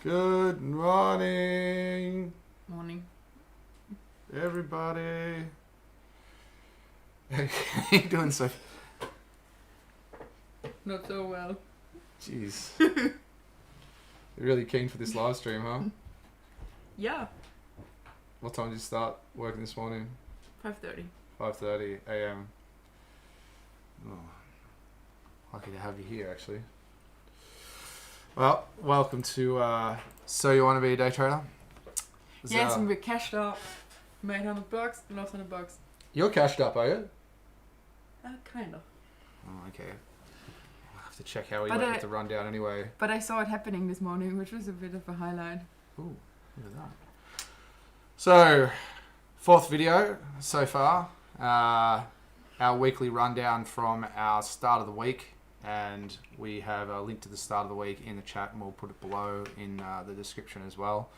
Good morning, Morning. everybody. How you doing, Sophie? Not so well. Jeez. You're really keen for this live stream, huh? Yeah. What time did you start working this morning? 5:30. 5:30 a.m. Oh, lucky to have you here, actually. Well, welcome to So You Want to Be a Day Trader? Yes, and we're cashed out. Made $100, lost $100. You're cashed up, are you? Kind of. Oh, okay. I'll have to check how we But went with the rundown anyway. But I saw it happening this morning, which was a bit of a highlight. Ooh, look at that. So, fourth video so far. Our weekly rundown from our start of the week. And we have a link to the start of the week in the chat, and we'll put it below in the description as well.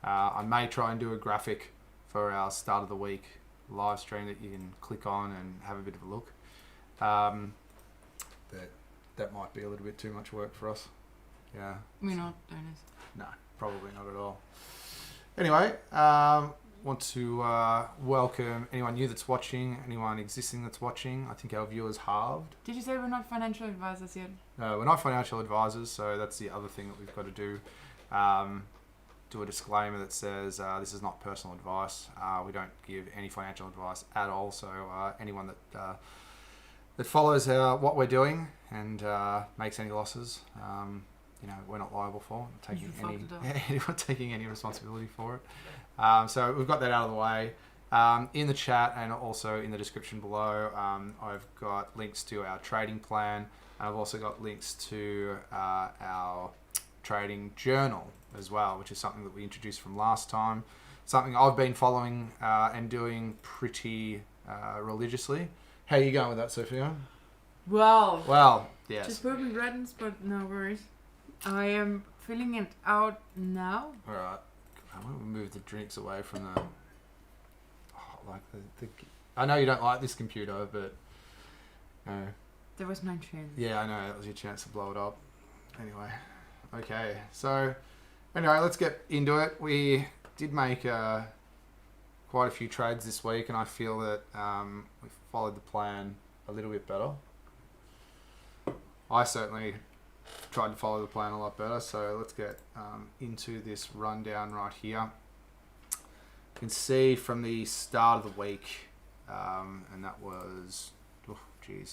I may try and do a graphic for our start of the week live stream that you can click on and have a bit of a look. But that might be a little bit too much work for us. Yeah. We're not donors. No, probably not at all. Anyway, want to welcome anyone new that's watching, anyone existing that's watching. I think our viewers halved. Did you say we're not financial advisors yet? No, we're not financial advisors, so that's the other thing that we've got to do. Do a disclaimer that says this is not personal advice. We don't give any financial advice at all. So anyone that follows what we're doing and makes any losses, we're not liable for taking any responsibility for it. So we've got that out of the way. In the chat and also in the description below, I've got links to our trading plan. And I've also got links to our trading journal as well, which is something that we introduced from last time. Something I've been following and doing pretty religiously. How are you going with that, Sophia? Well, yes. just purple reddens, but no worries. I am filling it out now. All right. I'm going to move the drinks away from the... I know you don't like this computer, but... There was my chance. Yeah, I know. That was your chance to blow it up. Anyway. Okay. So, anyway, let's get into it. We did make quite a few trades this week, and I feel that we followed the plan a little bit better. I certainly tried to follow the plan a lot better, so let's get into this rundown right here. You can see from the start of the week, and that was,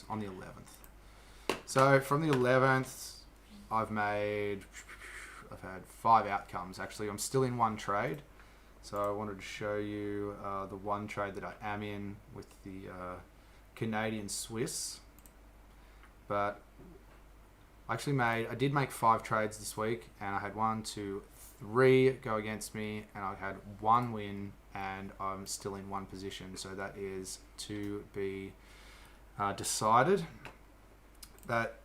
on the 11th. So from the 11th, I've had 5 outcomes actually. I'm still in one trade, so I wanted to show you the one trade that I am in with the Canadian Swiss. But I did make 5 trades this week, and I had 1, 2, 3 go against me, and I had 1 win, and I'm still in one position. So that is to be decided. That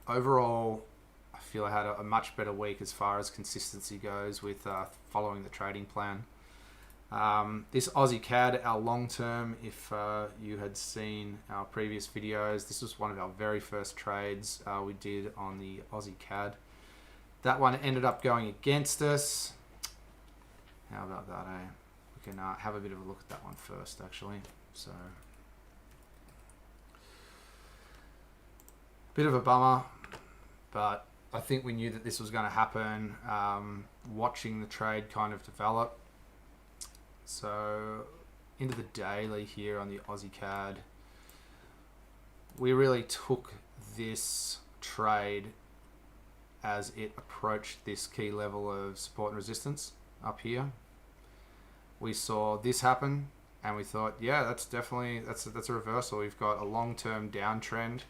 overall, I feel I had a much better week as far as consistency goes with following the trading plan. This Aussie CAD, our long term, if you had seen our previous videos, this was one of our very first trades we did on the Aussie CAD. That one ended up going against us. How about that, eh? We can have a bit of a look at that one first, actually. So, bit of a bummer, but I think we knew that this was going to happen, watching the trade kind of develop. So, into the daily here on the Aussie CAD, we really took this trade as it approached this key level of support and resistance up here. We saw this happen, and we thought, yeah, that's a reversal. We've got a long-term downtrend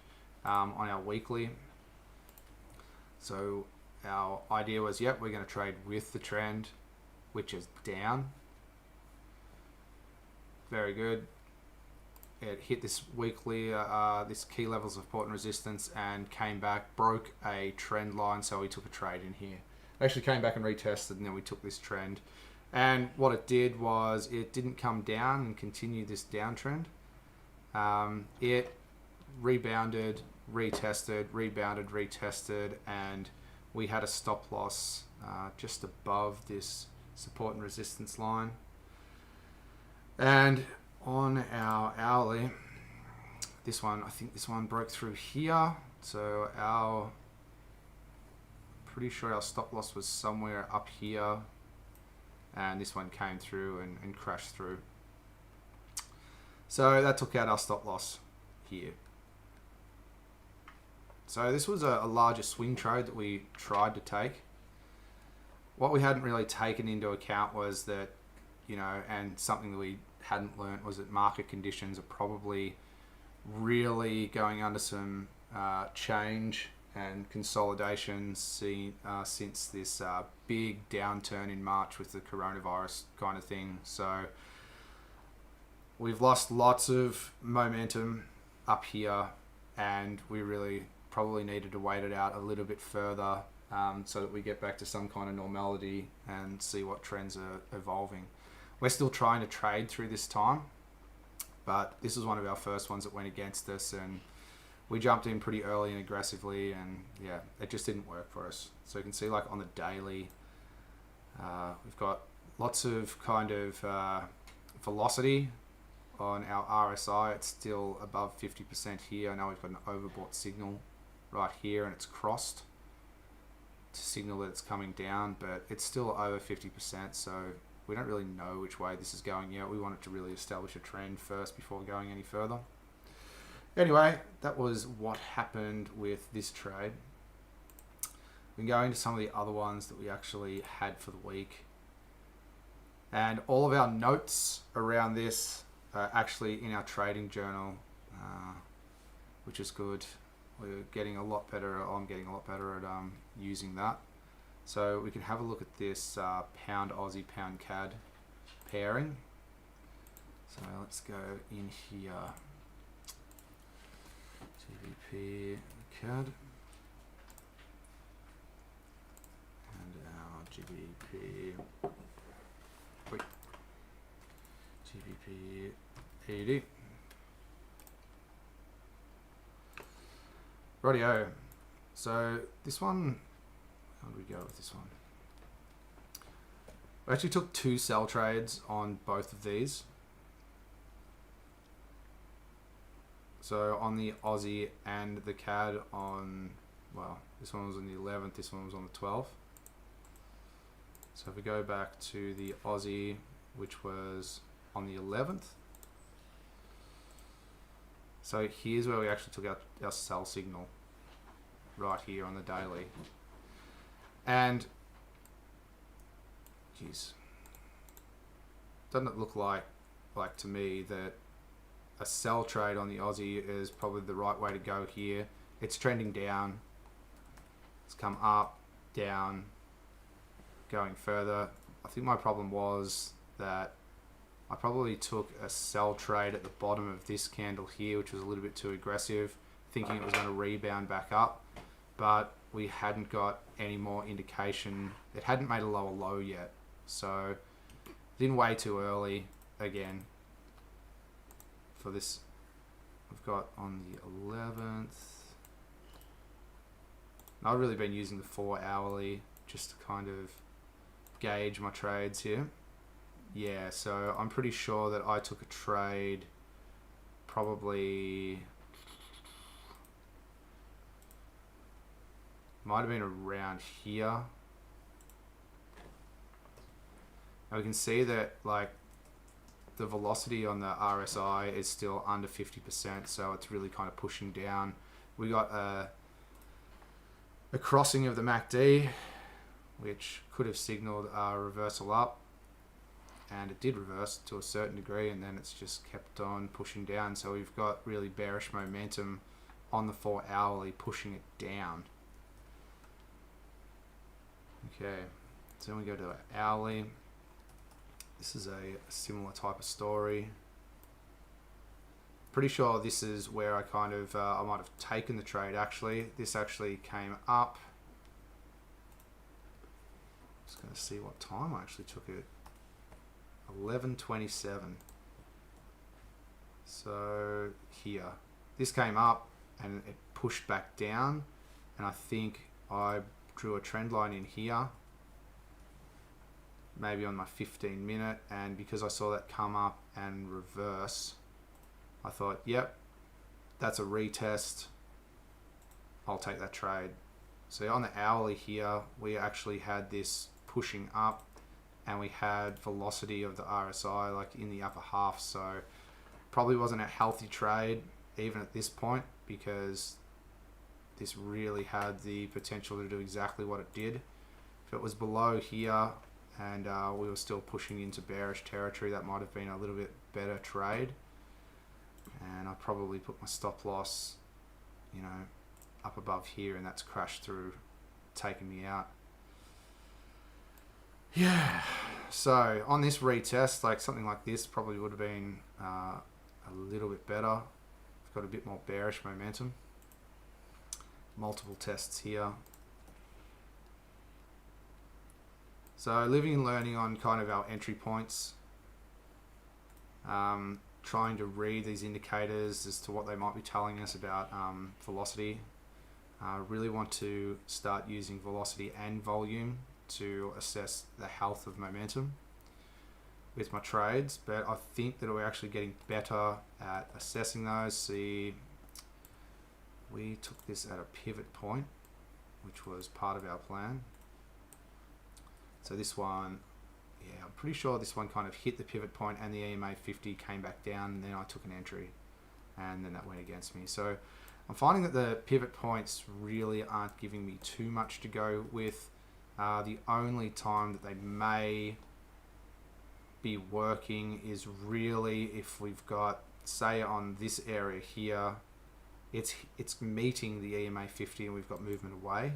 on our weekly. So our idea was, yep, we're going to trade with the trend, which is down. Very good. It hit this weekly, this key levels of support and resistance, and came back, broke a trend line, so we took a trade in here. Actually came back and retested, and then we took this trend. And what it did was it didn't come down and continue this downtrend. It rebounded, retested, rebounded, retested, and we had a stop loss just above this support and resistance line. And on our hourly, this one, I think this one broke through here. So pretty sure our stop loss was somewhere up here, and this one came through and crashed through. So that took out our stop loss here. So this was a larger swing trade that we tried to take. What we hadn't really taken into account was that, and something that we hadn't learnt was that market conditions are probably really going under some change and consolidation since this big downturn in March with the coronavirus kind of thing. So we've lost lots of momentum up here, and we really probably needed to wait it out a little bit further so that we get back to some kind of normality and see what trends are evolving. We're still trying to trade through this time, but this was one of our first ones that went against us, and we jumped in pretty early and aggressively, and yeah, it just didn't work for us. So you can see, like on the daily, we've got lots of kind of velocity on our RSI. It's still above 50% here. I know we've got an overbought signal right here, and it's crossed to signal that it's coming down, but it's still over 50%. So we don't really know which way this is going yet. We want it to really establish a trend first before going any further. Anyway, that was what happened with this trade. We can go into some of the other ones that we actually had for the week. And all of our notes around this are actually in our trading journal, which is good. We're getting a lot better. I'm getting a lot better at using that. So we can have a look at this pound Aussie, pound CAD pairing. So let's go in here. GBP CAD and our GBP ED. Rightio. So this one, how do we go with this one? We actually took 2 sell trades on both of these. So on the Aussie and the CAD on, well, this one was on the 11th, this one was on the 12th. So if we go back to the Aussie, which was on the 11th. So here's where we actually took our sell signal, right here on the daily. And, geez, doesn't it look like to me that a sell trade on the Aussie is probably the right way to go here? It's trending down. It's come up, down, going further. I think my problem was that I probably took a sell trade at the bottom of this candle here, which was a little bit too aggressive, thinking it was going to rebound back up, but we hadn't got any more indication. It hadn't made a lower low yet, so didn't way too early again. For this, I've got on the 11th. I've really been using the 4 hourly just to kind of gauge my trades here. Yeah, so I'm pretty sure that I took a trade probably, might have been around here. And we can see that like the velocity on the RSI is still under 50%, so it's really kind of pushing down. We got a crossing of the MACD, which could have signaled a reversal up, and it did reverse to a certain degree, and then it's just kept on pushing down. So we've got really bearish momentum on the 4 hourly pushing it down. Okay, so then we go to our hourly. This is a similar type of story. Pretty sure this is where I kind of, I might have taken the trade actually. This actually came up. Just going to see what time I actually took it. 11:27. So here. this came up and it pushed back down, and I think I drew a trend line in here, maybe on my 15-minute, and because I saw that come up and reverse, I thought, yep, that's a retest, I'll take that trade. So on the hourly here, we actually had this pushing up, and we had velocity of the RSI like in the upper half, so probably wasn't a healthy trade even at this point, because this really had the potential to do exactly what it did. If it was below here and we were still pushing into bearish territory, that might have been a little bit better trade. And I probably put my stop loss, you know, up above here, and that's crashed through, taking me out. Yeah, so on this retest, like something like this probably would have been a little bit better. It's got a bit more bearish momentum. Multiple tests here. So living and learning on kind of our entry points. Trying to read these indicators as to what they might be telling us about velocity. Really want to start using velocity and volume to assess the health of momentum with my trades, but I think that we're actually getting better at assessing those. See, we took this at a pivot point, which was part of our plan. So this one, yeah, I'm pretty sure this one kind of hit the pivot point and the EMA 50 came back down, and then I took an entry and then that went against me. So I'm finding that the pivot points really aren't giving me too much to go with. The only time that they may be working is really if we've got, say on this area here, it's meeting the EMA 50 and we've got movement away,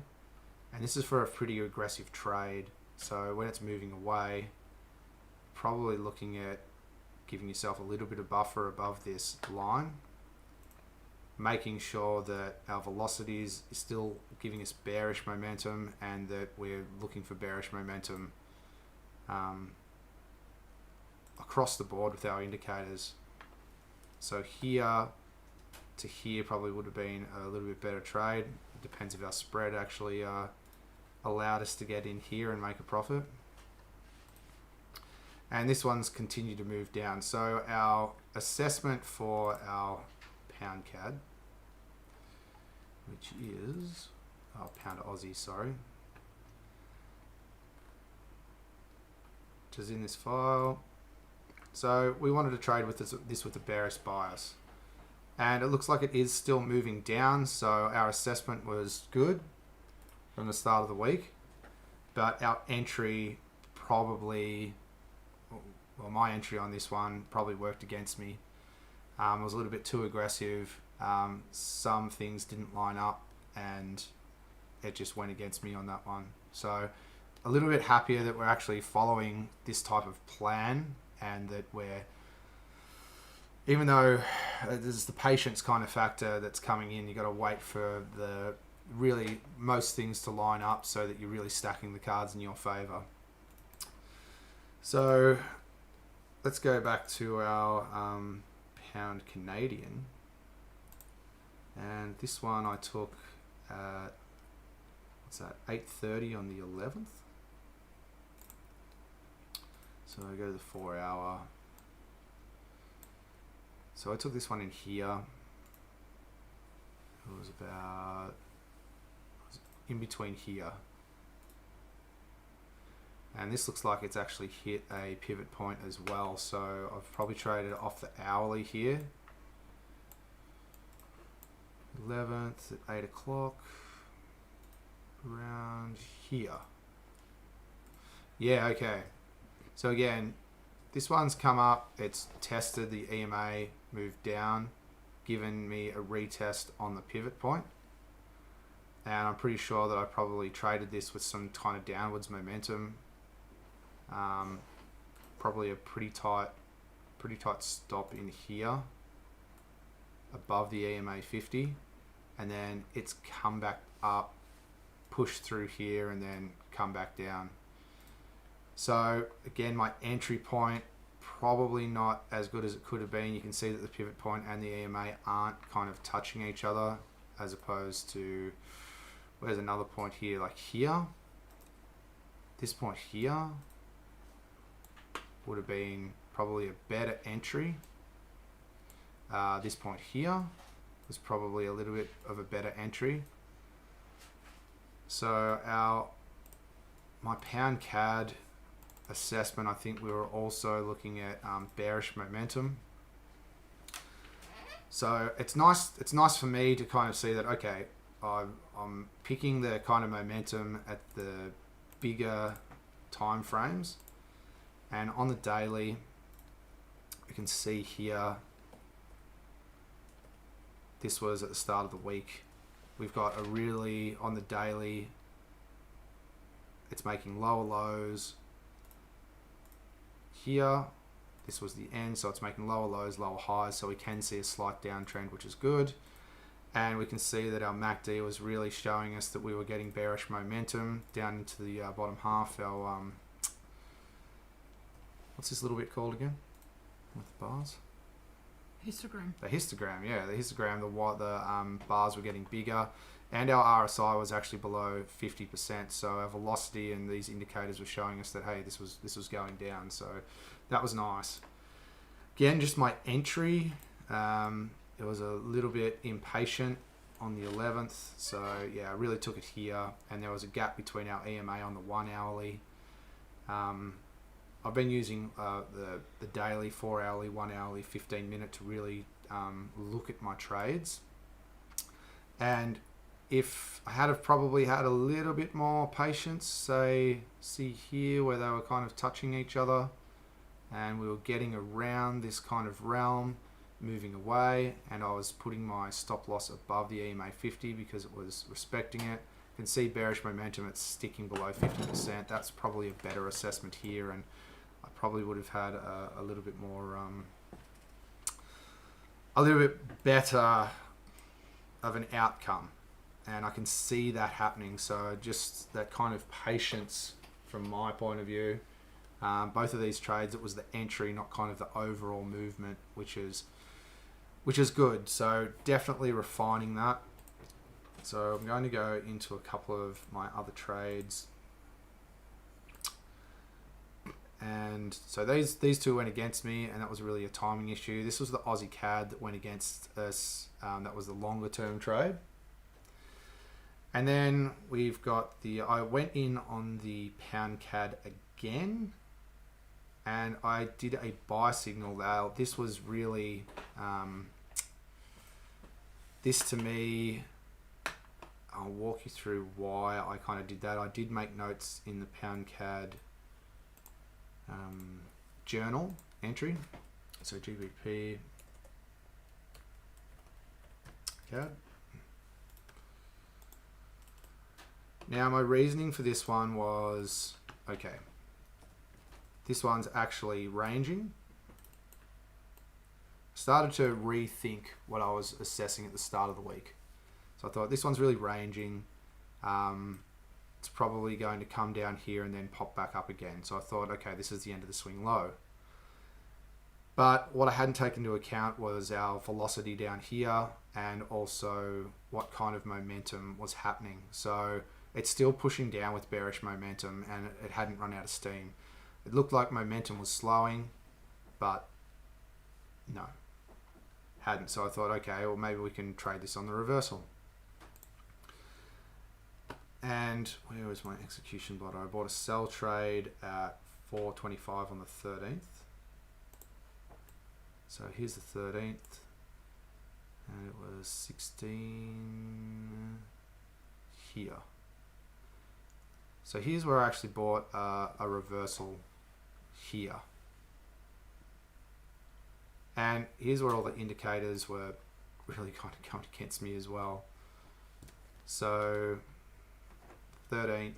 and this is for a pretty aggressive trade. So when it's moving away, probably looking at giving yourself a little bit of buffer above this line, making sure that our velocity is still giving us bearish momentum, and that we're looking for bearish momentum across the board with our indicators. So here to here probably would have been a little bit better trade. It depends if our spread actually allowed us to get in here and make a profit. And this one's continued to move down. So our assessment for our pound CAD, which is pound Aussie, sorry, which is in this file. So we wanted to trade with this with a bearish bias, and it looks like it is still moving down. So our assessment was good from the start of the week, but our entry probably, well, my entry on this one probably worked against me. It was a little bit too aggressive. Some things didn't line up, and it just went against me on that one. So a little bit happier that we're actually following this type of plan, and that we're, even though there's the patience kind of factor that's coming in, you got to wait for the really most things to line up so that you're really stacking the cards in your favor. So let's go back to our pound Canadian, and this one I took at, what's that, 8:30 on the 11th. So I go to the 4 hour. So I took this one in here. It was about in between here, and this looks like it's actually hit a pivot point as well. So I've probably traded off the hourly here. 11th at 8 o'clock, around here. Yeah, okay. So again, this one's come up, it's tested the EMA, moved down, given me a retest on the pivot point. And I'm pretty sure that I probably traded this with some kind of downwards momentum. Probably a pretty tight stop in here above the EMA 50, and then it's come back up, pushed through here, and then come back down. So again, my entry point probably not as good as it could have been. You can see that the pivot point and the EMA aren't kind of touching each other, as opposed to, where's another point here, like here. This point here would have been probably a better entry. This point here was probably a little bit of a better entry. So my pound CAD assessment, I think we were also looking at bearish momentum. So it's nice for me to kind of see that, okay, I'm picking the kind of momentum at the bigger time frames, and on the daily you can see here, this was at the start of the week. We've got a really, on the daily, it's making lower lows here. This was the end, so it's making lower lows, lower highs, so we can see a slight downtrend, which is good. And we can see that our MACD was really showing us that we were getting bearish momentum down into the bottom half. Our what's this little bit called again with the bars? Histogram. The histogram, yeah, the histogram. The bars were getting bigger, and our RSI was actually below 50%. So our velocity and these indicators were showing us that, hey, this was going down. So that was nice. Again, just my entry. It was a little bit impatient on the 11th. So yeah, I really took it here, and there was a gap between our EMA on the 1 hourly. I've been using the daily, 4 hourly, 1 hourly, 15 minute to really look at my trades. And if I had have probably had a little bit more patience, say, see here where they were kind of touching each other, and we were getting around this kind of realm, moving away, and I was putting my stop loss above the EMA 50 because it was respecting it. You can see bearish momentum, it's sticking below 50%. That's probably a better assessment here, and I probably would have had a little bit more, a little bit better of an outcome. And I can see that happening. So just that kind of patience from my point of view. Both of these trades, it was the entry, not kind of the overall movement, which is good. So definitely refining that. So I'm going to go into a couple of my other trades. And so these two went against me, and that was really a timing issue. This was the Aussie CAD that went against us. That was the longer term trade. And then we've got I went in on the pound CAD again, and I did a buy signal there. This was really, this to me, I'll walk you through why I kind of did that. I did make notes in the pound CAD journal entry. So GBP CAD. Now my reasoning for this one was, okay, this one's actually ranging. Started to rethink what I was assessing at the start of the week. So I thought this one's really ranging. It's probably going to come down here and then pop back up again. So I thought, okay, this is the end of the swing low. But what I hadn't taken into account was our velocity down here, and also what kind of momentum was happening. So it's still pushing down with bearish momentum, and it hadn't run out of steam. It looked like momentum was slowing, but no, hadn't. So I thought, okay, well, maybe we can trade this on the reversal. And where was my execution blotter? I bought a sell trade at 4.25 on the 13th. So here's the 13th, and it was 16 here. So here's where I actually bought a reversal here. And here's where all the indicators were really kind of going against me as well. So 13th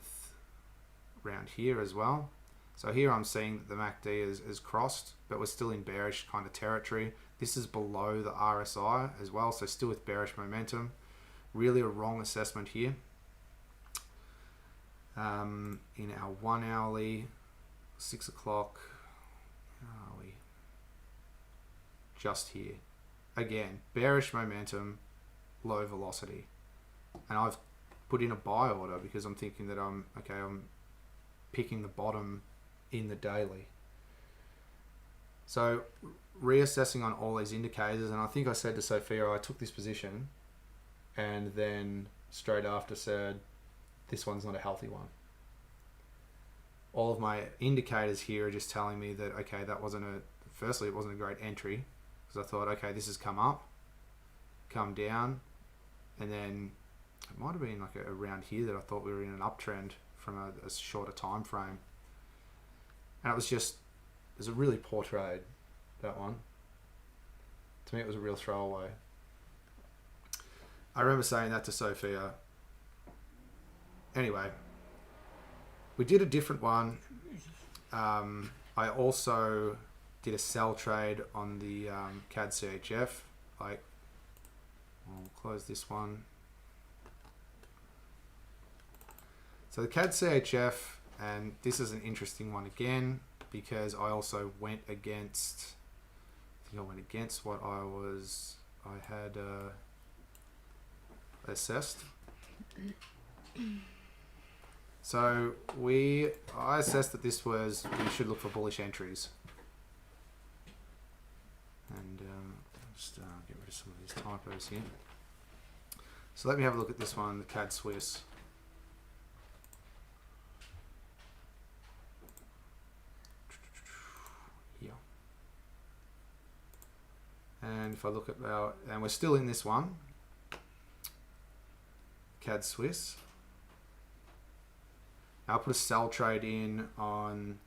round here as well. So here I'm seeing that the MACD is crossed, but we're still in bearish kind of territory. This is below the RSI as well, so still with bearish momentum. Really a wrong assessment here. In our 1 hourly, 6 o'clock, where are we? just here. Again, bearish momentum, low velocity. And I've put in a buy order because I'm thinking that I'm picking the bottom in the daily. So reassessing on all these indicators, and I think I said to Sophia, I took this position and then straight after said, this one's not a healthy one. All of my indicators here are just telling me that, okay, firstly, it wasn't a great entry, because I thought, okay, this has come up, come down, and then it might have been like around here that I thought we were in an uptrend from a shorter time frame. And it was a really poor trade, that one. To me, it was a real throwaway. I remember saying that to Sophia. Anyway, we did a different one. I also did a sell trade on the CAD CHF. I'll close this one. So the CAD CHF, and this is an interesting one again, because I also went against, what I had assessed. So I assessed that we should look for bullish entries. And just get rid of some of these typos here. So let me have a look at this one, the CAD Swiss. Here. And if I look at and we're still in this one, CAD Swiss. I'll put a sell trade in on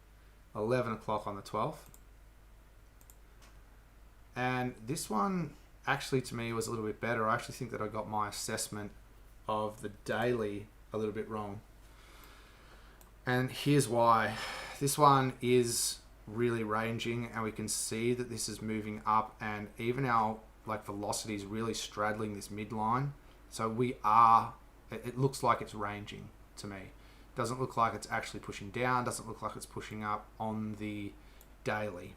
11 o'clock on the 12th. And this one actually to me was a little bit better. I actually think that I got my assessment of the daily a little bit wrong. And here's why. This one is really ranging, and we can see that this is moving up, and even our velocity is really straddling this midline. So it looks like it's ranging to me. Doesn't look like it's actually pushing down, doesn't look like it's pushing up on the daily.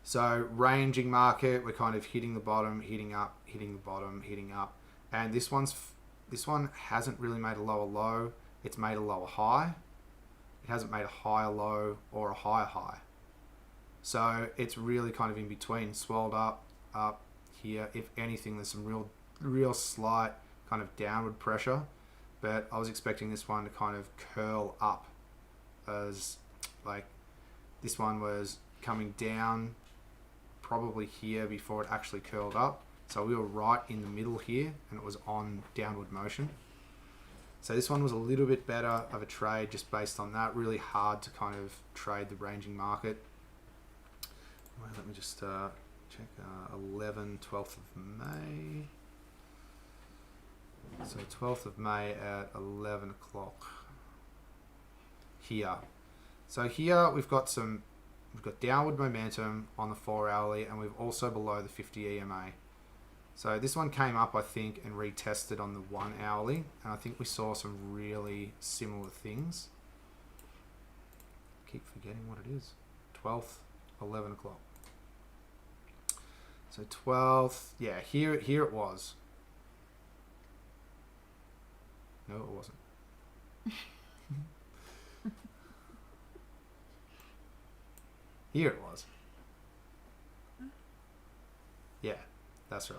So ranging market, we're kind of hitting the bottom, hitting up, hitting the bottom, hitting up. And this one hasn't really made a lower low, it's made a lower high. It hasn't made a higher low or a higher high. So it's really kind of in between, swelled up here. If anything, there's some real slight kind of downward pressure. But I was expecting this one to kind of curl up, as this one was coming down probably here before it actually curled up. So we were right in the middle here, and it was on downward motion. So this one was a little bit better of a trade just based on that. Really hard to kind of trade the ranging market. Well, let me just check 12th of May. So 12th of May at 11 o'clock here. So here we've got downward momentum on the 4 hourly, and we've also below the 50 EMA. So this one came up, I think, and retested on the 1 hourly, and I think we saw some really similar things. Keep forgetting what it is. 12th, 11 o'clock. So 12th, yeah, here it was. No, it wasn't. Here it was. Yeah, that's right.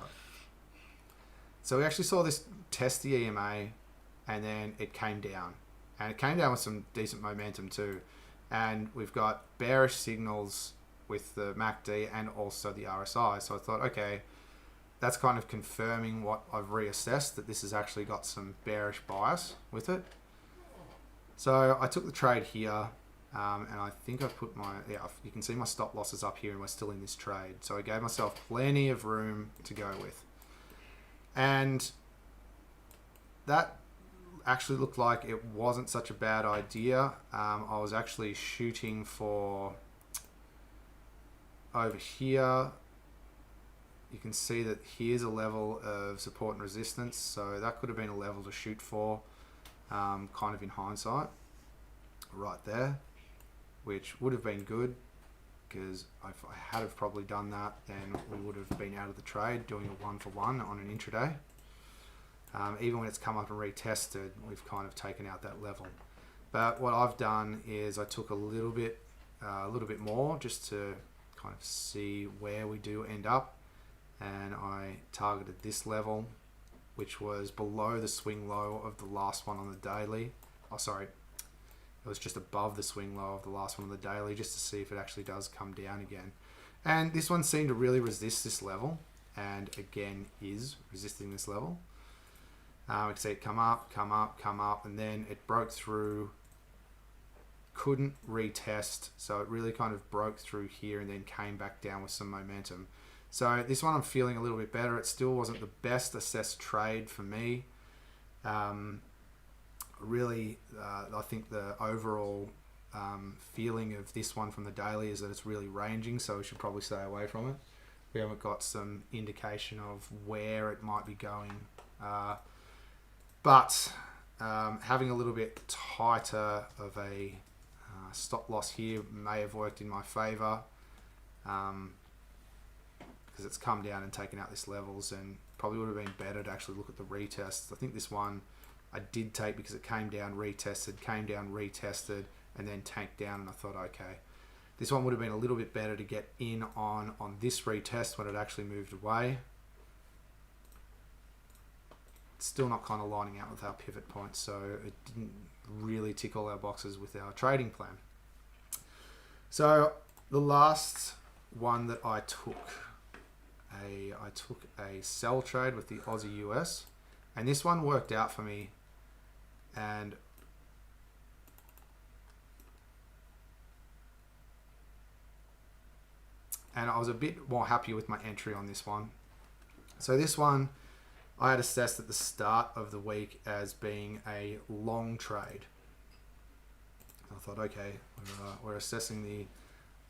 So we actually saw this test the EMA, and then it came down. And it came down with some decent momentum too. And we've got bearish signals with the MACD and also the RSI. So I thought, okay, that's kind of confirming what I've reassessed, that this has actually got some bearish bias with it. So I took the trade here, and I think I put you can see my stop losses up here, and we're still in this trade. So I gave myself plenty of room to go with. And that actually looked like it wasn't such a bad idea. I was actually shooting for over here. You can see that here's a level of support and resistance, so that could have been a level to shoot for, kind of in hindsight, right there, which would have been good. because if I had have probably done that, then we would have been out of the trade doing a 1-for-1 on an intraday. Even when it's come up and retested, we've kind of taken out that level. But what I've done is I took a little bit more just to kind of see where we do end up, and I targeted this level, which was below the swing low of the last one on the daily. Oh, sorry, it was just above the swing low of the last one on the daily, just to see if it actually does come down again. And this one seemed to really resist this level, and again is resisting this level. We can see it come up, and then it broke through, couldn't retest, so it really kind of broke through here and then came back down with some momentum. So this one I'm feeling a little bit better. It still wasn't the best assessed trade for me. Really, I think the overall feeling of this one from the daily is that it's really ranging, so we should probably stay away from it. We haven't got some indication of where it might be going. But having a little bit tighter of a stop loss here may have worked in my favour, because it's come down and taken out this levels, and probably would have been better to actually look at the retests. I think this one I did take because it came down, retested, and then tanked down, and I thought, okay, this one would have been a little bit better to get in on this retest when it actually moved away. Still not kind of lining out with our pivot points, so it didn't really tick all our boxes with our trading plan. So the last one that I took a sell trade with the Aussie US, and this one worked out for me, and I was a bit more happy with my entry on this one. So this one I had assessed at the start of the week as being a long trade. I thought, okay, we're assessing the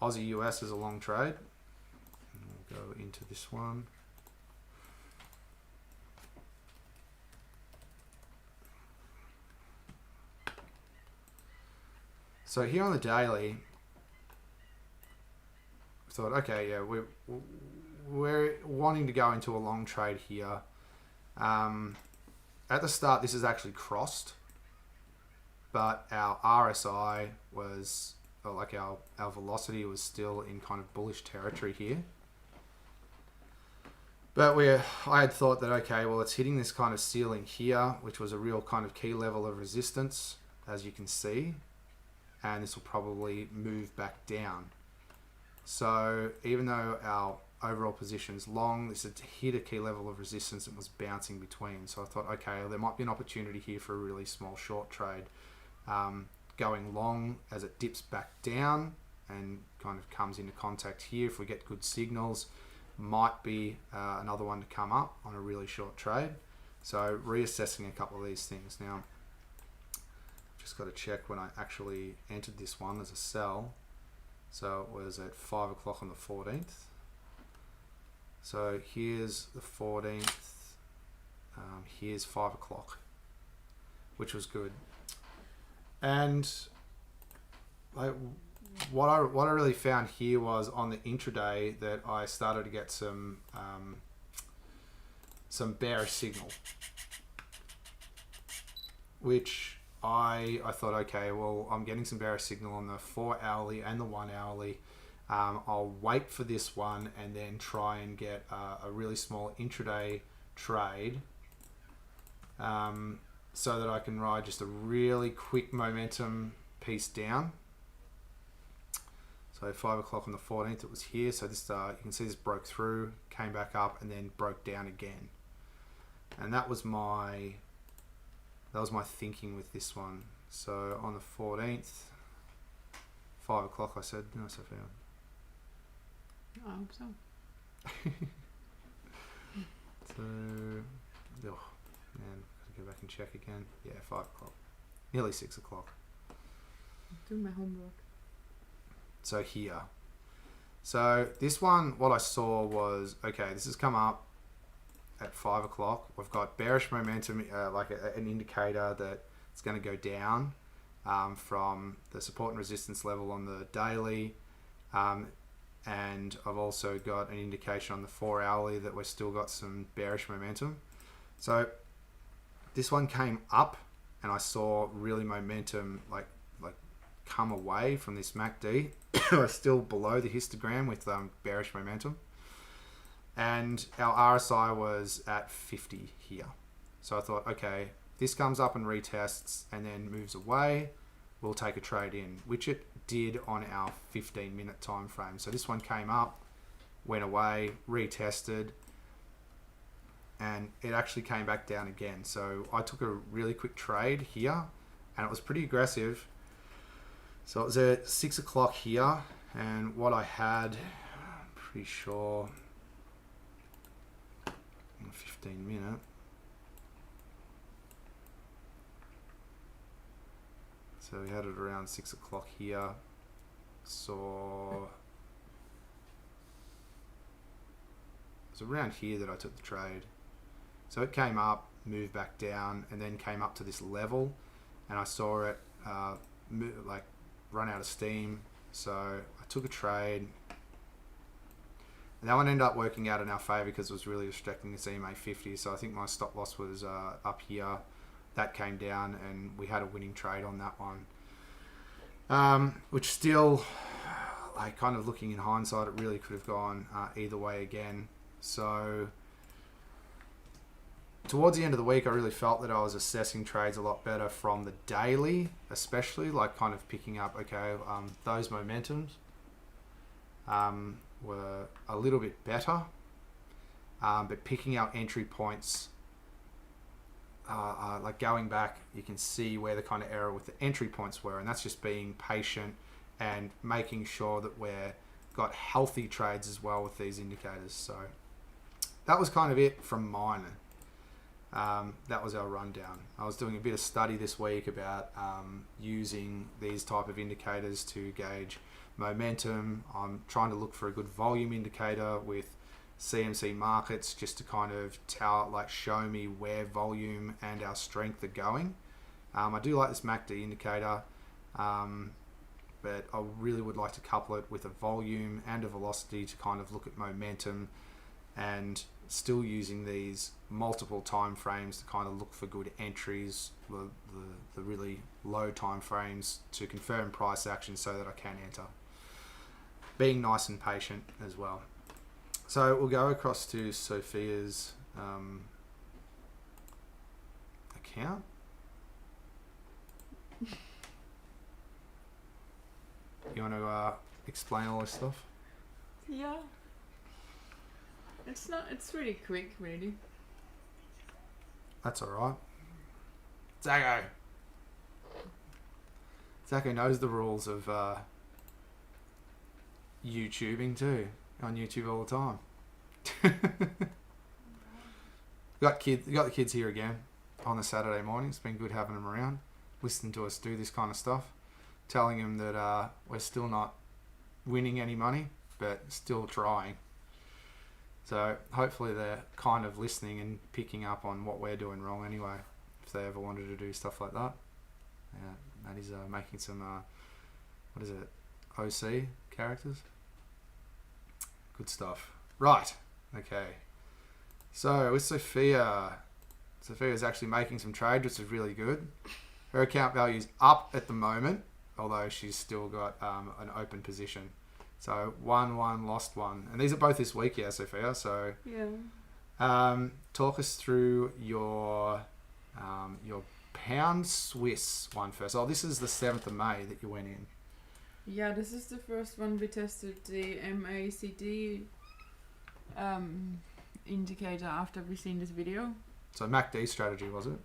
Aussie US as a long trade. And we'll go into this one. So here on the daily, I thought, okay, yeah, we're wanting to go into a long trade here. At the start, this is actually crossed, but our RSI was, or like our velocity was still in kind of bullish territory here. But I had thought that, okay, well, it's hitting this kind of ceiling here, which was a real kind of key level of resistance, as you can see, and this will probably move back down. So even though our overall position's long, this had hit a key level of resistance and was bouncing between. So I thought, okay, well, there might be an opportunity here for a really small short trade. Going long as it dips back down and kind of comes into contact here. If we get good signals, might be another one to come up on a really short trade. So reassessing a couple of these things. Now, just got to check when I actually entered this one as a sell. So it was at 5 o'clock on the 14th. So here's the 14th, here's 5 o'clock, which was good. And what I really found here was on the intraday that I started to get some bearish signal, which I thought, okay, well, I'm getting some bearish signal on the 4 hourly and the 1 hourly. I'll wait for this one and then try and get a really small intraday trade, so that I can ride just a really quick momentum piece down. So 5 o'clock on the 14th, it was here. So this, you can see this broke through, came back up, and then broke down again. And that was my thinking with this one. So on the 14th, 5 o'clock, I said, no, so found. I hope so. So, oh man, gotta go back and check again. Yeah, 5 o'clock, nearly 6 o'clock. Do my homework. So here, so this one, what I saw was, okay, this has come up at 5 o'clock. We've got bearish momentum, like an indicator that it's going to go down from the support and resistance level on the daily. and I've also got an indication on the 4 hourly that we've still got some bearish momentum. So this one came up, and I saw really momentum like come away from this MACD. We're still below the histogram with bearish momentum, and our RSI was at 50 here. So I thought, okay, this comes up and retests and then moves away, we'll take a trade in, which it did on our 15-minute time frame. So this one came up, went away, retested, and it actually came back down again. So I took a really quick trade here, and it was pretty aggressive. So it was at 6 o'clock here, and what I had, I'm pretty sure, 15-minute. So we had it around 6 o'clock here. So it was around here that I took the trade. So it came up, moved back down, and then came up to this level, and I saw it run out of steam. So I took a trade, and that one ended up working out in our favor because it was really restricting this EMA 50. So I think my stop loss was up here. That came down, and we had a winning trade on that one, which still, like, kind of looking in hindsight, it really could have gone either way again. So towards the end of the week, I really felt that I was assessing trades a lot better from the daily, especially, like, kind of picking up, okay, those momentums were a little bit better, but picking out entry points, like going back, you can see where the kind of error with the entry points were, and that's just being patient and making sure that we're got healthy trades as well with these indicators. So that was kind of it from mine. That was our rundown. I was doing a bit of study this week about using these type of indicators to gauge momentum. I'm trying to look for a good volume indicator with CMC markets, just to kind of show me where volume and our strength are going. I do like this MACD indicator, but I really would like to couple it with a volume and a velocity to kind of look at momentum, and still using these multiple time frames to kind of look for good entries, the really low time frames to confirm price action so that I can enter. Being nice and patient as well. So we'll go across to Sophia's account. You want to explain all this stuff? Yeah. It's really quick, really. That's alright. Zacko knows the rules of YouTubing too. On YouTube all the time. got the kids here again on a Saturday morning. It's been good having them around, listening to us do this kind of stuff, telling them that we're still not winning any money, but still trying. So hopefully they're kind of listening and picking up on what we're doing wrong anyway, if they ever wanted to do stuff like that. Yeah, that is making some what is it, OC characters. Good stuff. Right. Okay. So with Sophia's actually making some trade, which is really good. Her account value is up at the moment, although she's still got an open position. So 1-1, lost 1. And these are both this week, yeah, Sophia. So Yeah. Talk us through your pound Swiss one first. Oh, this is the 7th of May that you went in. Yeah, this is the first one we tested the MACD indicator after we've seen this video. So MACD strategy, was it?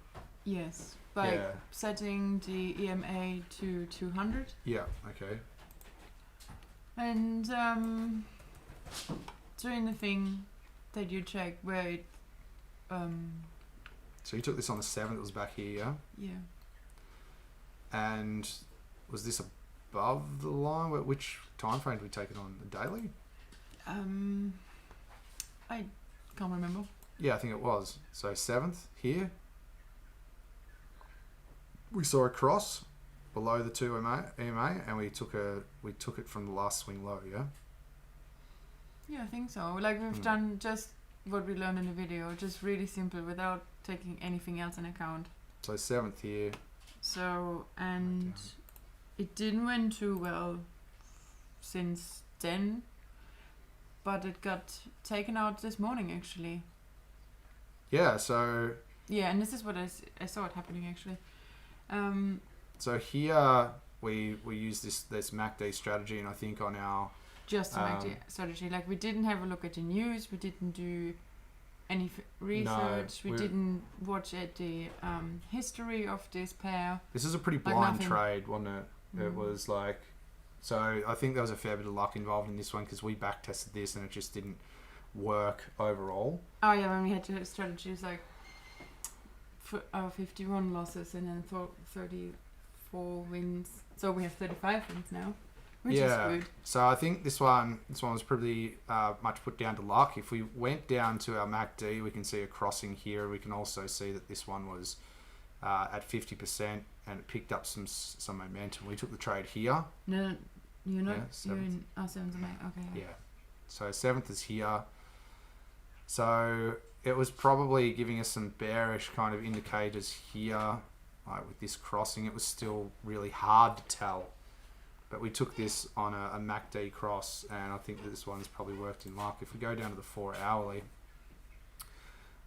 Yes, by Yeah. setting the EMA to 200. Yeah, okay. And doing the thing that you check where it... So you took this on the 7th, it was back here, yeah? Yeah. And was this above the line? Which time frame did we take it on? The daily? I can't remember. Yeah, I think it was. So 7th here. We saw a cross below the 2 EMA, and we took it from the last swing low, yeah? Yeah, I think so. Like we've done just what we learned in the video, just really simple without taking anything else in account. So 7th here. So, and it didn't went too well since then, but it got taken out this morning actually. Yeah, so... Yeah, and this is what I saw it happening actually. So here we use this MACD strategy, and I think on our... Just to make the strategy. Like we didn't have a look at the news, we didn't do any research, we didn't watch at the history of this pair. This is a pretty blind trade, wasn't it? It was like... So I think there was a fair bit of luck involved in this one because we back tested this and it just didn't work overall. Oh yeah, when we had the strategies like 51 losses and then 34 wins. So we have 35 wins now, which is good. So I think this one was pretty much put down to luck. If we went down to our MACD, we can see a crossing here. We can also see that this one was at 50% and it picked up some momentum. We took the trade here. No, you're not. Yeah, you're in 7th of May. Okay. Yeah. So 7th is here. So it was probably giving us some bearish kind of indicators here. Like with this crossing, it was still really hard to tell. But we took this on a MACD cross, and I think that this one's probably worked in luck. If we go down to the 4 hourly,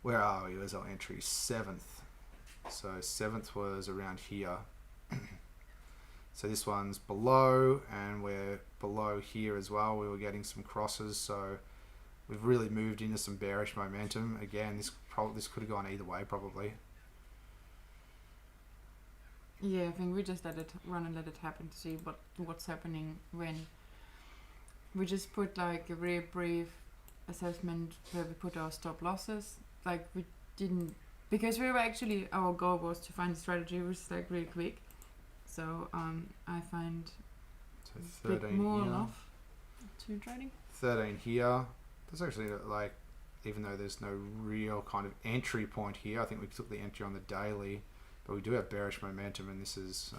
where are we? Where's our entry? 7th. So 7th was around here. So this one's below, and we're below here as well. We were getting some crosses, so we've really moved into some bearish momentum. Again, this could have gone either way, probably. Yeah, I think we just let it run and let it happen to see what's happening when we just put like a very brief assessment where we put our stop losses. Like we didn't, because we were actually, our goal was to find a strategy which is like really quick. So I find a bit more off to trading. 13 here. That's actually like, even though there's no real kind of entry point here, I think we took the entry on the daily. But we do have bearish momentum, and this is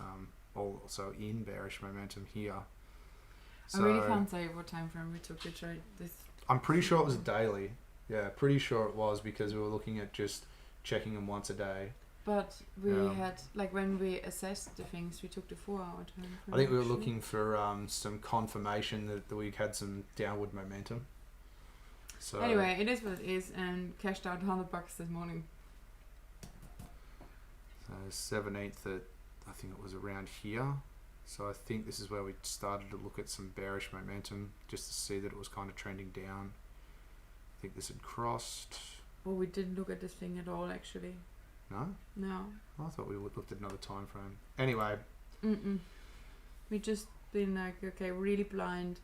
also in bearish momentum here. So I really can't say what time frame we took the trade. I'm pretty sure it was a daily. Yeah, pretty sure it was because we were looking at just checking them once a day. But we had, like when we assessed the things, we took the 4 hour time frame. I think we were looking for some confirmation that we had some downward momentum. So anyway, it is what it is, and cashed out $100 this morning. 17th, I think it was around here. So I think this is where we started to look at some bearish momentum just to see that it was kind of trending down. I think this had crossed. Well, we didn't look at this thing at all, actually. No? No. I thought we would looked at another time frame. Anyway. We just been like, okay, really blind,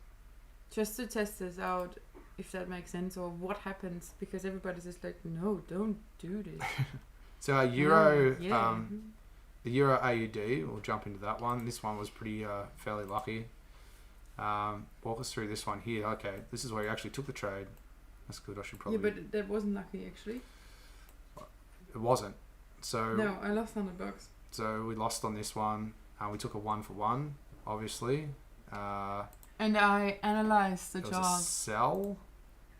just to test this out, if that makes sense, or what happens, because everybody's just like, no, don't do this. So our Euro, the Euro AUD, we'll jump into that one. This one was pretty fairly lucky. Walk us through this one here. Okay, this is where you actually took the trade. That's good. I should probably. Yeah, but that wasn't lucky actually. It wasn't. So no, I lost $100. So we lost on this one. We took a 1-for-1, obviously. And I analysed the chart. It was a sell.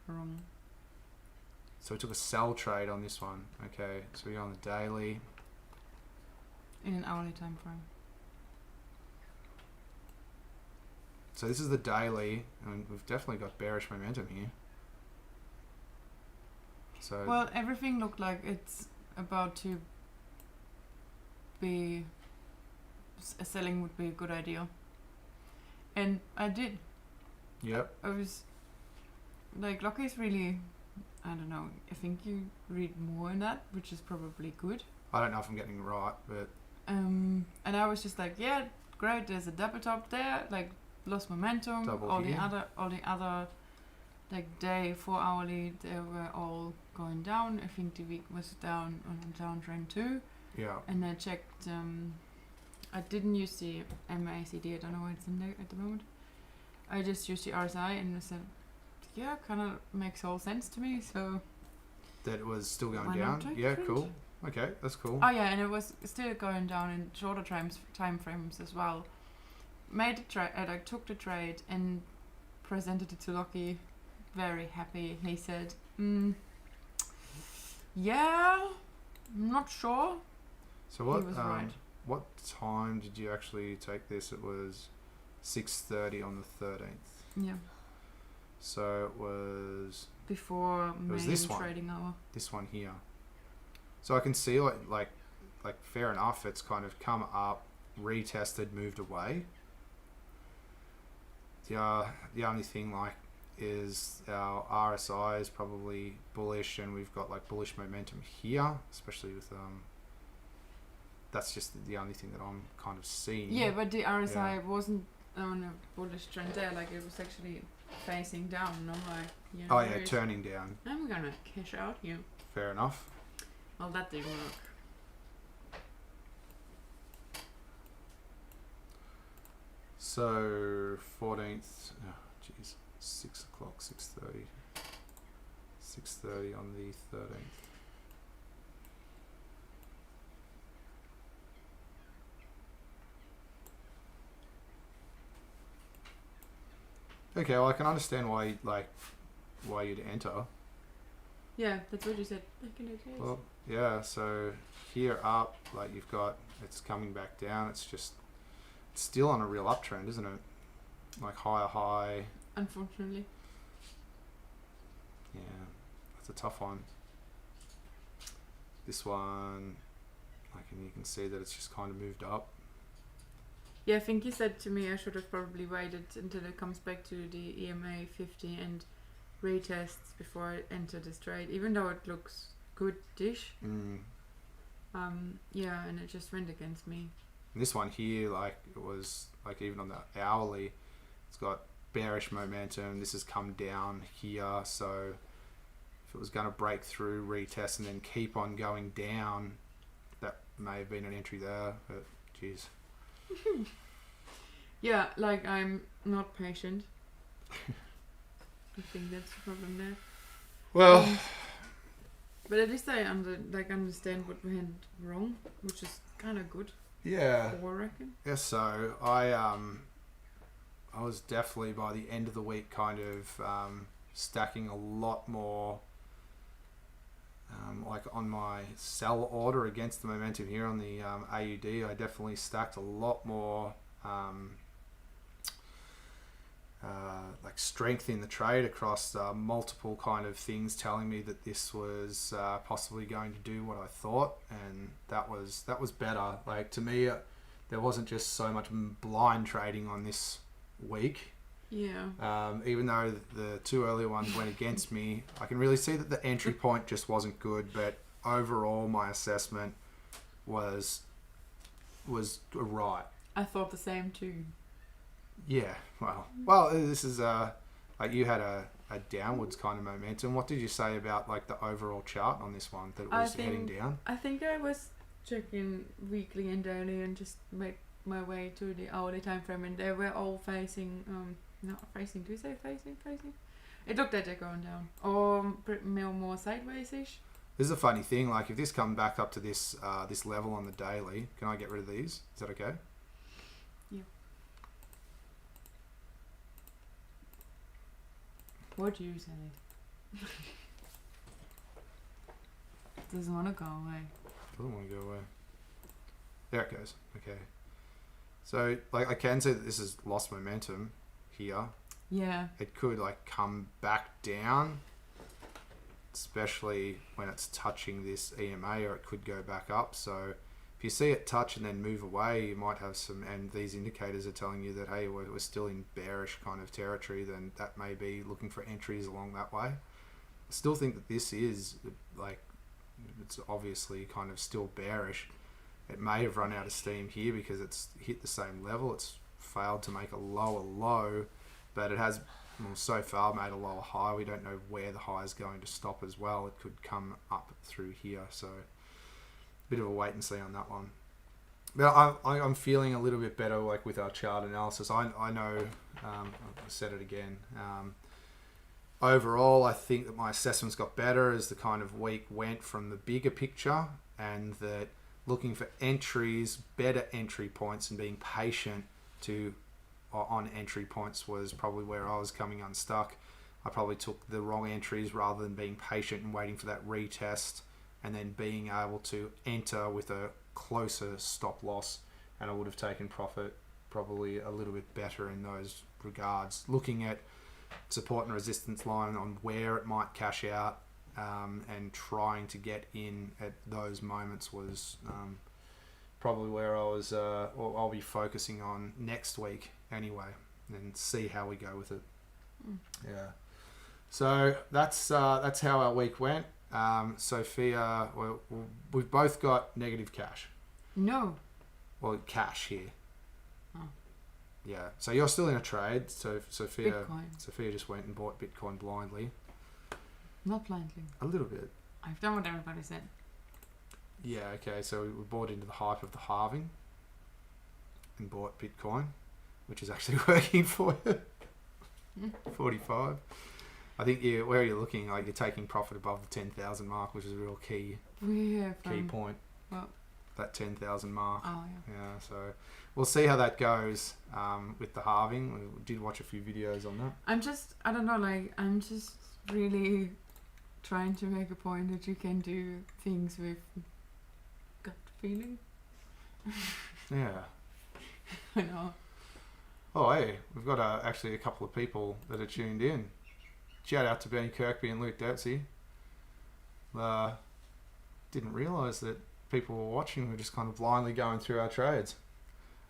Wrong. So we took a sell trade on this one. Okay, so we're on the daily. In an hourly time frame. So this is the daily, and we've definitely got bearish momentum here. So well, everything looked like it's about to be... selling would be a good idea. And I did. Yep. I was... like, Lockie's really... I don't know. I think you read more in that, which is probably good. I don't know if I'm getting it right, but... and I was just like, yeah, great, there's a double top there, like, lost momentum. All the other, like, day, 4 hourly, they were all going down. I think the week was down on a downtrend too. Yeah. And I checked, I didn't use the MACD, I don't know why it's in there at the moment. I just used the RSI and I said, yeah, kind of makes all sense to me, so... That it was still going down? Yeah, cool. Okay, that's cool. Oh yeah, and it was still going down in shorter time frames as well. Made the trade, I took the trade and presented it to Lockie very happy. He said, yeah, I'm not sure. So what? He was right. What time did you actually take this? It was 6:30 on the 13th. Yeah. So it was Before was main this one. trading hour. this one here. So I can see like fair enough. It's kind of come up, retested, moved away. The only thing like is our RSI is probably bullish, and we've got like bullish momentum here, especially with that's just the only thing that I'm kind of seeing. Yeah, but the RSI wasn't on a bullish trend there. Like it was actually facing down. And I'm like, you know, Oh yeah, turning down. I'm gonna cash out here. Fair enough. Well, that didn't work. So 14th. Oh, jeez, 6 o'clock, 6:30. 6:30 on the 13th. Okay, well I can understand why you'd enter. Yeah, that's what you said back in the days. Well, yeah. So here up, like you've got it's coming back down. It's still on a real uptrend, isn't it? Like higher high. Unfortunately. Yeah, that's a tough one. This one, like, and you can see that it's just kind of moved up. Yeah, I think you said to me I should have probably waited until it comes back to the EMA 50 and retests before I enter this trade, even though it looks good-ish. Yeah, and it just went against me. And this one here, like it was like even on the hourly, it's got bearish momentum. This has come down here, so if it was going to break through, retest, and then keep on going down, that may have been an entry there. But geez. Yeah, like I'm not patient. I think that's the problem there. Well, but at least I understand what went wrong, which is kind of good. yeah. I reckon. Yeah, so I was definitely by the end of the week kind of stacking a lot more like on my sell order against the momentum here on the AUD. I definitely stacked a lot more like strength in the trade across multiple kind of things telling me that this was possibly going to do what I thought, and that was better. Like to me, there wasn't just so much blind trading on this week. Yeah. Even though the two earlier ones went against me, I can really see that the entry point just wasn't good, but overall my assessment was right. I thought the same too. Yeah, well, this is like you had a downwards kind of momentum. What did you say about like the overall chart on this one, that it was heading down? I think I was checking weekly and daily and just made my way to the hourly time frame, and they were all facing not facing. Do you say facing? It looked like they're going down, or more sideways-ish. This is a funny thing. Like if this comes back up to this this level on the daily, can I get rid of these? Is that okay? Yeah. What do you say? Doesn't want to go away. Doesn't want to go away. There it goes. Okay. So like I can see that this has lost momentum here. Yeah. It could like come back down, especially when it's touching this EMA, or it could go back up. So if you see it touch and then move away, you might have some, and these indicators are telling you that, hey, we're still in bearish kind of territory, then that may be looking for entries along that way. I still think that this is like, it's obviously kind of still bearish. It may have run out of steam here because it's hit the same level. It's failed to make a lower low, but it has so far made a lower high. We don't know where the high is going to stop as well. It could come up through here, so a bit of a wait and see on that one. But I'm feeling a little bit better like with our chart analysis. I know, I said it again, overall I think that my assessments got better as the kind of week went from the bigger picture, and that looking for entries, better entry points, and being patient on entry points was probably where I was coming unstuck. I probably took the wrong entries rather than being patient and waiting for that retest and then being able to enter with a closer stop loss, and I would have taken profit probably a little bit better in those regards. Looking at support and resistance line on where it might cash out, and trying to get in at those moments was probably where I was, or I'll be focusing on next week anyway, and see how we go with it. Yeah. So that's how our week went. Sophia, we've both got negative cash. No. Well, cash here. Oh. Yeah. So you're still in a trade. So Sophia Bitcoin. just went and bought Bitcoin blindly. Not blindly. A little bit. I've done what everybody said. Yeah. Okay. So we bought into the hype of the halving and bought Bitcoin, which is actually working for you. 45. I think where you're looking, like you're taking profit above the 10,000 mark, which is a real key point. Well, that 10,000 mark. Oh yeah. Yeah, so we'll see how that goes with the halving. We did watch a few videos on that. I'm just really trying to make a point that you can do things with gut feeling. Yeah. I know. Oh, hey, we've got actually a couple of people that are tuned in. Shout out to Benny Kirkby and Luke Dirtsey. Didn't realise that people were watching. We're just kind of blindly going through our trades.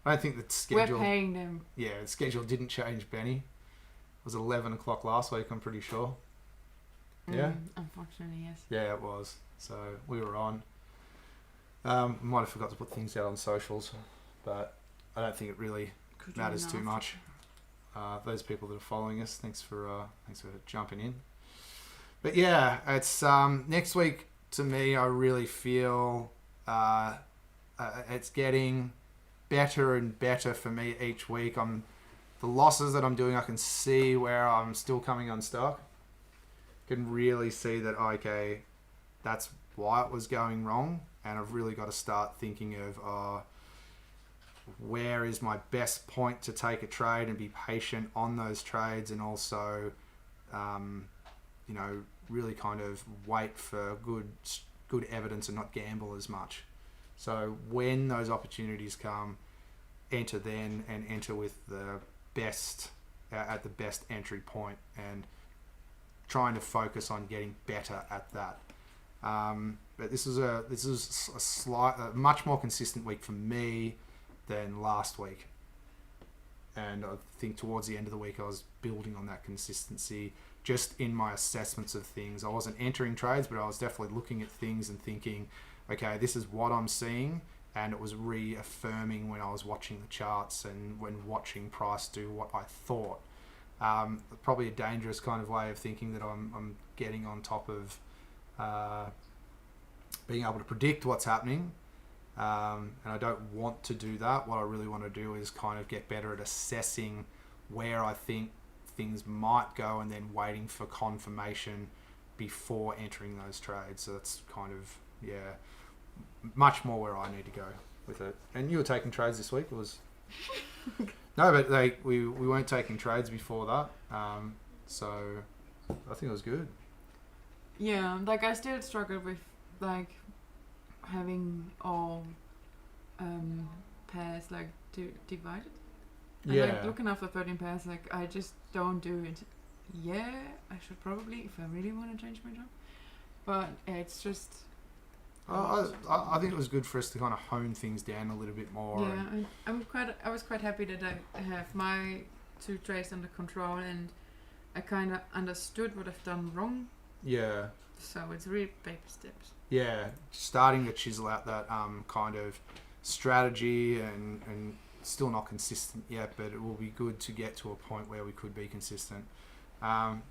I don't think the schedule... We're paying them. Yeah, the schedule didn't change, Benny. It was 11 o'clock last week, I'm pretty sure. Yeah? Unfortunately, yes. Yeah, it was. So we were on. We might have forgot to put things out on socials, but I don't think it really matters too much. Those people that are following us, thanks for jumping in. But yeah, it's next week. To me, I really feel it's getting better and better for me each week. The losses that I'm doing, I can see where I'm still coming unstuck. Can really see that, okay, that's why it was going wrong, and I've really got to start thinking of where is my best point to take a trade and be patient on those trades, and also really kind of wait for good evidence and not gamble as much. So when those opportunities come, enter then, and enter with the best at the best entry point, and trying to focus on getting better at that. But this is a much more consistent week for me than last week, and I think towards the end of the week I was building on that consistency just in my assessments of things. I wasn't entering trades, but I was definitely looking at things and thinking, okay, this is what I'm seeing, and it was reaffirming when I was watching the charts and when watching price do what I thought. Probably a dangerous kind of way of thinking that I'm getting on top of being able to predict what's happening. And I don't want to do that. What I really want to do is kind of get better at assessing where I think things might go, and then waiting for confirmation before entering those trades. So that's kind of, much more where I need to go with it. And you were taking trades this week? It was no, but we weren't taking trades before that. So I think it was good. Yeah, I still struggle with having all pairs divided. And looking after 13 pairs, I just don't do it. Yeah, I should probably, if I really want to change my job. But it's just... I think it was good for us to kind of hone things down a little bit more. Yeah, I was quite happy that I have my 2 trades under control, and I kind of understood what I've done wrong. Yeah. So it's really baby steps. Yeah, starting to chisel out that kind of strategy, and still not consistent yet, but it will be good to get to a point where we could be consistent.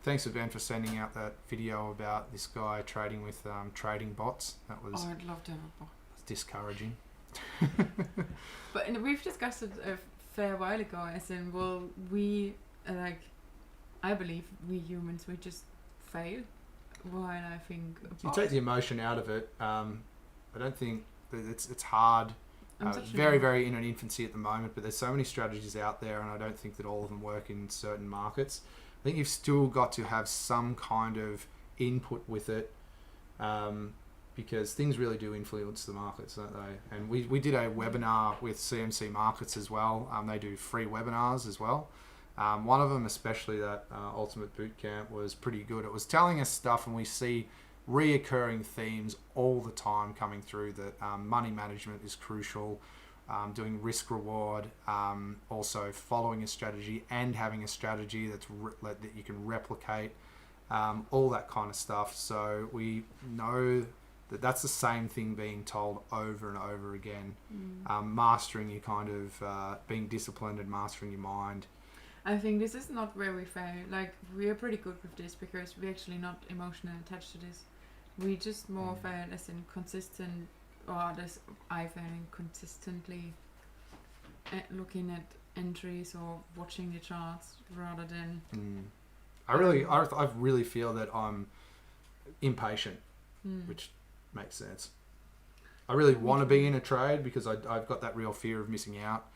Thanks to Ben for sending out that video about this guy trading with trading bots. That was I'd love to have a bot. Discouraging. But we've discussed it a fair while ago, as in, well, we I believe we humans, we just fail. While I think you take the emotion out of it. I don't think that it's hard. Very, very in an infancy at the moment, but there's so many strategies out there, and I don't think that all of them work in certain markets. I think you've still got to have some kind of input with it, because things really do influence the markets, don't they? And we did a webinar with CMC Markets as well. They do free webinars as well. One of them, especially that Ultimate Bootcamp, was pretty good. It was telling us stuff, and we see reoccurring themes all the time coming through that money management is crucial, doing risk reward, also following a strategy and having a strategy that you can replicate, all that kind of stuff. So we know that that's the same thing being told over and over again. Mastering your kind of being disciplined and mastering your mind. I think this is not where we fail. Like, we are pretty good with this because we're actually not emotionally attached to this. We just more fail as in consistent, or this I failing consistently looking at entries or watching the charts rather than. I really feel that I'm impatient, which makes sense. I really want to be in a trade because I've got that real fear of missing out.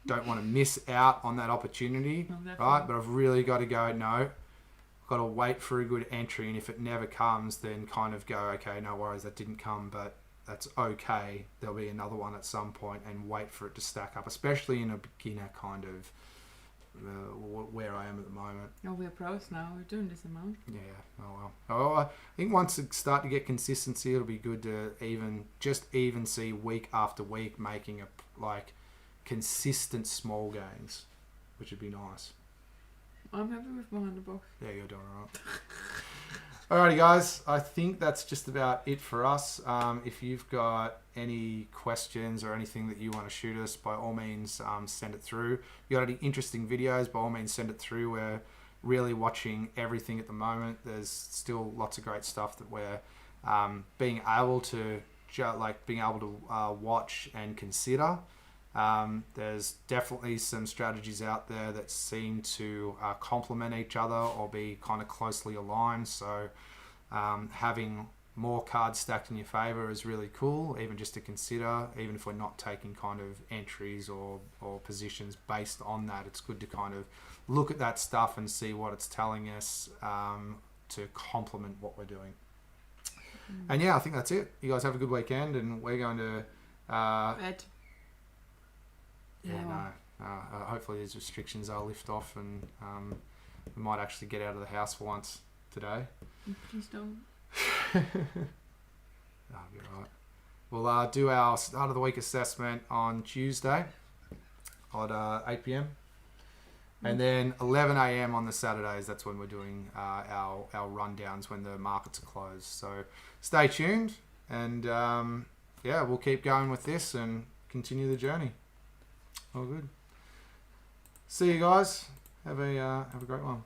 Don't want to miss out on that opportunity, right? But I've really got to go, no, I've got to wait for a good entry, and if it never comes, then kind of go, okay, no worries, that didn't come, but that's okay. There'll be another one at some point, and wait for it to stack up, especially in a beginner kind of where I am at the moment. Oh, we're pros now. We're doing this amount. Yeah. Oh well. I think once it start to get consistency, it'll be good to even see week after week making consistent small gains, which would be nice. I'm happy with behind the box. Yeah, you're doing all right. Alrighty, guys. I think that's just about it for us. If you've got any questions or anything that you want to shoot us, by all means, send it through. If you got any interesting videos, by all means, send it through. We're really watching everything at the moment. There's still lots of great stuff that we're being able to watch and consider. There's definitely some strategies out there that seem to complement each other or be kind of closely aligned. So having more cards stacked in your favor is really cool, even just to consider, even if we're not taking kind of entries or positions based on that. It's good to kind of look at that stuff and see what it's telling us to complement what we're doing. And yeah, I think that's it. You guys have a good weekend, and we're going to Ed. hopefully these restrictions are lift off, and we might actually get out of the house for once today. Please don't. That'll be right. We'll do our start of the week assessment on Tuesday at 8 p.m. And then 11 a.m. on the Saturdays. That's when we're doing our rundowns when the markets are closed. So stay tuned, and we'll keep going with this and continue the journey. All good. See you guys. Have a great one.